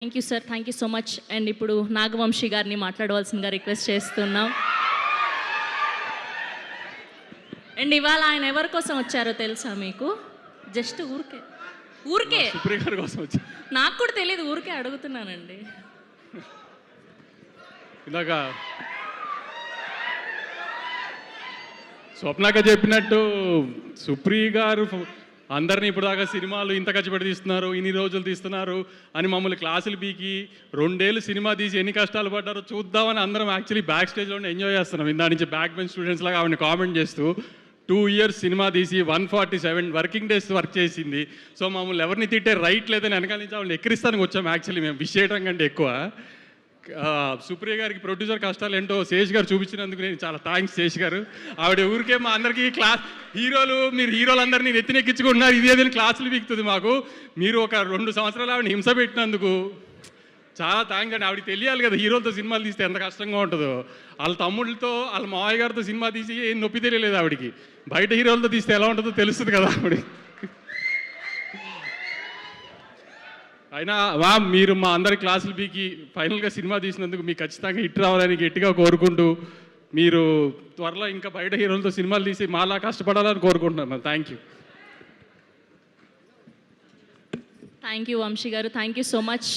Thank you sir, thank you so much. And ఇప్పుడు నాగవంశీ గారిని మాట్లాడవలసిందిగా రిక్వెస్ట్ చేస్తున్నాం. అండ్ ఇవాళ ఆయన ఎవరి కోసం వచ్చారో తెలుసా మీకు? జస్ట్ ఊరికే ఊరికే సుప్రియ గారి కోసం వచ్చా. నాకు కూడా తెలియదు, ఊరికే అడుగుతున్నానండి. ఇలాగా స్వప్నగా చెప్పినట్టు సుప్రియ గారు అందరినీ ఇప్పుడు దాకా సినిమాలు ఇంత ఖర్చుపెట్టి తీస్తున్నారు, ఇన్ని రోజులు తీస్తున్నారు అని మమ్మల్ని క్లాసులు పీకి 2 ఏళ్ళు సినిమా తీసి ఎన్ని కష్టాలు పడ్డారో చూద్దామని అందరం యాక్చువల్లీ బ్యాక్ స్టేజ్లోనే ఎంజాయ్ చేస్తున్నాం. ఇందా నుంచి బ్యాక్ బెంచ్ స్టూడెంట్స్ లాగా ఆవిడని కామెంట్ చేస్తూ 2 years సినిమా తీసి 147 వర్కింగ్ డేస్ వర్క్ చేసింది. సో మమ్మల్ని ఎవరిని తిట్టే రైట్ లేదని వెనకాల నుంచి ఆవిడని ఎక్కిరిస్తానికి వచ్చాం. యాక్చువల్లీ మేము విష్ చేయడం కంటే ఎక్కువ సుప్రియ గారికి ప్రొడ్యూసర్ కష్టాలు ఏంటో శేష్ గారు చూపించినందుకు నేను చాలా థ్యాంక్స్ శేష్ గారు. ఆవిడ ఊరికే మా అందరికీ క్లాస్ మీరు హీరోలందరినీ నెత్తినెక్కించుకుంటున్నారు, ఇదేదని క్లాసులు పీకుతుంది మాకు. మీరు ఒక 2 సంవత్సరాలు ఆవిడ హింస పెట్టినందుకు చాలా థ్యాంక్స్ అండి. ఆవిడకి తెలియాలి కదా హీరోలతో సినిమాలు తీస్తే ఎంత కష్టంగా ఉంటుందో. వాళ్ళ తమ్ముళ్ళతో వాళ్ళ మావయ్య గారితో సినిమా తీసి ఏం నొప్పి తెలియలేదు ఆవిడకి. బయట హీరోలతో తీస్తే ఎలా ఉంటుందో తెలుస్తుంది కదా ఆవిడ. అయినా మీరు మా అందరి క్లాసులు పీకి ఫైనల్గా సినిమా తీసినందుకు మీకు ఖచ్చితంగా హిట్ రావాలని గట్టిగా కోరుకుంటూ, మీరు త్వరలో ఇంకా బయట హీరోలతో సినిమాలు తీసి మాలా కష్టపడాలని కోరుకుంటున్నాను. Thank you. Thank you Vamshi garu, thank you so much.